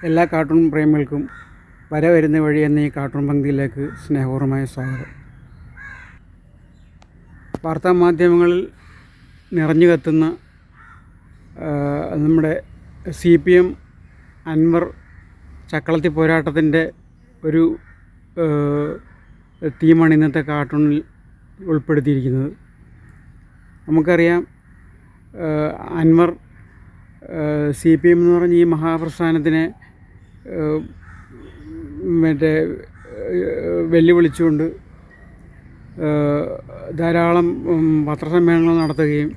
എല്ലാ കാർട്ടൂൺ പ്രേമികൾക്കും വരുന്ന വഴി എന്ന ഈ കാർട്ടൂൺ പങ്ക്തിയിലേക്ക് സ്നേഹപൂർവമായ സ്വാഗതം. വാർത്താമാധ്യമങ്ങളിൽ നിറഞ്ഞു കത്തുന്ന നമ്മുടെ CPM അൻവർ ചക്കളത്തി പോരാട്ടത്തിൻ്റെ ഒരു തീമാണ് ഇന്നത്തെ കാർട്ടൂണിൽ ഉൾപ്പെടുത്തിയിരിക്കുന്നത്. നമുക്കറിയാം, അൻവർ CPM എന്ന് പറഞ്ഞ ഈ മഹാപ്രസ്ഥാനത്തിനെ വെല്ലുവിളിച്ചുകൊണ്ട് ധാരാളം പത്രസമ്മേളനങ്ങൾ നടത്തുകയും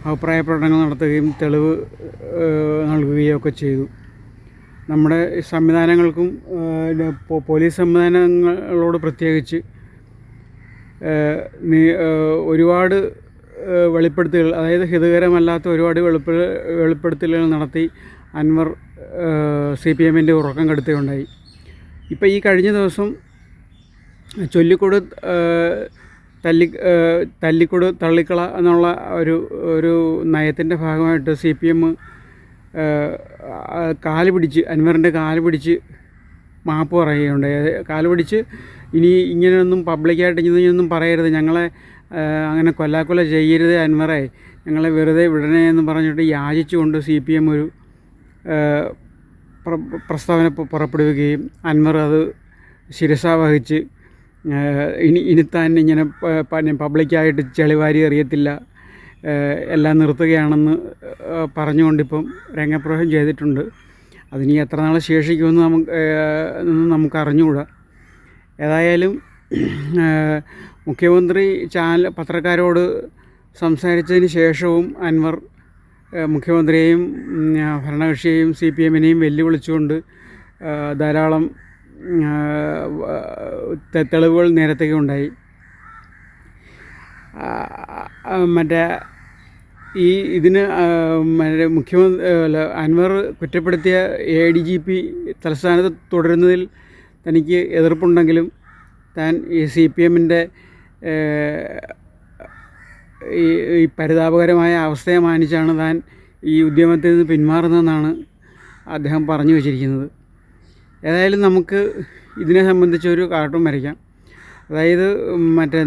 അഭിപ്രായ പ്രകടനങ്ങൾ നടത്തുകയും തെളിവ് നൽകുകയും ഒക്കെ ചെയ്തു. നമ്മുടെ സംവിധാനങ്ങൾക്കും പോലീസ് സംവിധാനങ്ങളോട് പ്രത്യേകിച്ച് ഒരുപാട് വെളിപ്പെടുത്തലുകൾ, അതായത് ഹിതകരമല്ലാത്ത ഒരുപാട് വെളിപ്പെടുത്തലുകൾ നടത്തി അൻവർ CPMൻ്റെ ഉറക്കം കെടുത്തുകയുണ്ടായി. ഇപ്പോൾ ഈ കഴിഞ്ഞ ദിവസം ചൊല്ലിക്കൊടു തല്ലിക്കൊടു തള്ളിക്കള എന്നുള്ള ഒരു നയത്തിൻ്റെ ഭാഗമായിട്ട് CPM അൻവറിൻ്റെ കാല് പിടിച്ച് മാപ്പ് പറയുകയുണ്ടായി. കാല് പിടിച്ച് ഇനി ഇങ്ങനെയൊന്നും പബ്ലിക്കായിട്ട് ഇങ്ങനെയൊന്നും പറയരുത്, ഞങ്ങളെ അങ്ങനെ കൊല്ലാക്കൊല ചെയ്യരുത് അൻവറെ, ഞങ്ങളെ വെറുതെ വിടണേ എന്ന് പറഞ്ഞിട്ട് യാചിച്ചുകൊണ്ട് CPM ഒരു പ്രസ്താവന പുറപ്പെടുവിക്കുകയും അൻവർ അത് ശിരസാ വഹിച്ച് ഇനി താൻ ഇങ്ങനെ പബ്ലിക്കായിട്ട് ചെളിവാരി എറിയത്തില്ല, എല്ലാം നിർത്തുകയാണെന്ന് പറഞ്ഞുകൊണ്ടിപ്പം രംഗപ്രവേശം ചെയ്തിട്ടുണ്ട്. അതിനി എത്ര നാൾ ശേഷിക്കുമെന്ന് നമുക്ക് അറിഞ്ഞുകൂടാ. ഏതായാലും മുഖ്യമന്ത്രി പത്രക്കാരോട് സംസാരിച്ചതിന് ശേഷവും അൻവർ മുഖ്യമന്ത്രിയെയും ഭരണകക്ഷിയെയും CPMനെയും വെല്ലുവിളിച്ചുകൊണ്ട് ധാരാളം തെളിവുകൾ നിരത്തുകയുണ്ടായി. ഇതിന് അൻവർ കുറ്റപ്പെടുത്തിയ ADGP തലസ്ഥാനത്ത് തുടരുന്നതിൽ തനിക്ക് എതിർപ്പുണ്ടെങ്കിലും താൻ ഈ CPMൻ്റെ ഈ പരിതാപകരമായ അവസ്ഥയെ മാനിച്ചാണ് താൻ ഈ ഉദ്യമത്തിൽ നിന്ന് പിന്മാറുന്നതെന്നാണ് അദ്ദേഹം പറഞ്ഞു വച്ചിരിക്കുന്നത്. ഏതായാലും നമുക്ക് ഇതിനെ സംബന്ധിച്ചൊരു കാർട്ടൂൺ വരയ്ക്കാം. അതായത്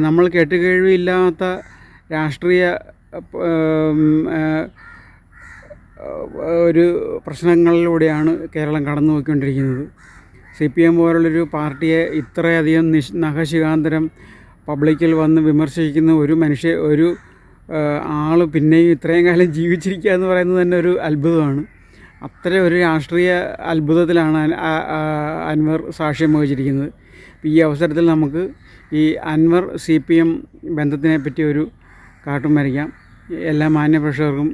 നമ്മൾ കേട്ടുകേഴ്വിയില്ലാത്ത രാഷ്ട്രീയ ഒരു പ്രശ്നങ്ങളിലൂടെയാണ് കേരളം കടന്നു പോയിക്കൊണ്ടിരിക്കുന്നത്. CPM പോലുള്ളൊരു പാർട്ടിയെ ഇത്രയധികം നഖശിഖാന്തരം പബ്ലിക്കിൽ വന്ന് വിമർശിക്കുന്ന ഒരു ആൾ പിന്നെയും ഇത്രയും കാലം ജീവിച്ചിരിക്കുക എന്ന് പറയുന്നത് തന്നെ ഒരു അത്ഭുതമാണ്. അത്ര ഒരു രാഷ്ട്രീയ അത്ഭുതത്തിലാണ് അൻവർ സാക്ഷ്യം വഹിച്ചിരിക്കുന്നത്. ഈ അവസരത്തിൽ നമുക്ക് ഈ അൻവർ CPM ബന്ധത്തിനെ പറ്റി ഒരു കാർട്ടൂൺ വരയ്ക്കാം. എല്ലാ മാന്യപ്രേക്ഷകർക്കും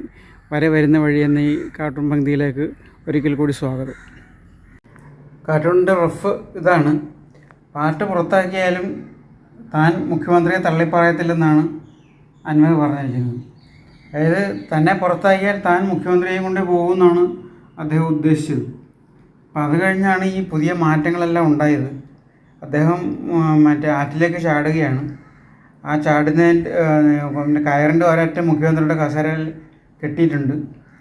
വരുന്ന വഴി എന്ന ഈ കാർട്ടൂൺ പങ്ക്തിയിലേക്ക് ഒരിക്കൽ കൂടി സ്വാഗതം. കാർട്ടൂണിൻ്റെ റഫ് ഇതാണ്. പാർട്ടി പുറത്താക്കിയാലും താൻ മുഖ്യമന്ത്രിയെ തള്ളിപ്പറയത്തില്ലെന്നാണ് അൻവർ പറഞ്ഞിരിക്കുന്നത്. അതായത് തന്നെ പുറത്താക്കിയാൽ താൻ മുഖ്യമന്ത്രിയെ കൊണ്ട് പോകുമെന്നാണ് അദ്ദേഹം ഉദ്ദേശിച്ചത്. അപ്പം അത് കഴിഞ്ഞാണ് ഈ പുതിയ മാറ്റങ്ങളെല്ലാം ഉണ്ടായത്. അദ്ദേഹം ആറ്റിലേക്ക് ചാടുകയാണ്. ആ ചാടുന്നതിൻ്റെ കയറിൻ്റെ ഒരറ്റം മുഖ്യമന്ത്രിയുടെ കസേരയിൽ കെട്ടിയിട്ടുണ്ട്.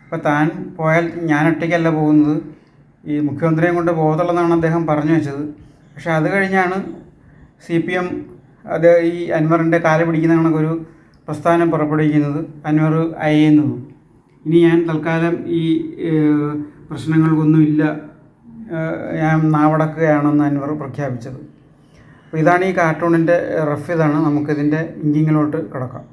അപ്പോൾ താൻ പോയാൽ ഞാൻ ഒറ്റയ്ക്കല്ല പോകുന്നത്, ഈ മുഖ്യമന്ത്രിയെ കൊണ്ട് പോകത്തുള്ളതെന്നാണ് അദ്ദേഹം പറഞ്ഞു വെച്ചത്. പക്ഷേ അത് കഴിഞ്ഞാണ് CPM ഈ അൻവറിൻ്റെ കാല് പിടിക്കുന്ന കണക്കൊരു പ്രസ്ഥാനം പുറപ്പെടുവിക്കുന്നത്, അൻവർ അയയുന്നതും. ഇനി ഞാൻ തൽക്കാലം ഈ പ്രശ്നങ്ങൾക്കൊന്നുമില്ല, ഞാൻ നാവടക്കുകയാണെന്ന് അൻവർ പ്രഖ്യാപിച്ചത്. അപ്പോൾ ഇതാണ് ഈ കാർട്ടൂണിൻ്റെ റഫ്. ഇതാണ്. നമുക്കിതിൻ്റെ ഇങ്കിങ്ങിലോട്ട് കിടക്കാം.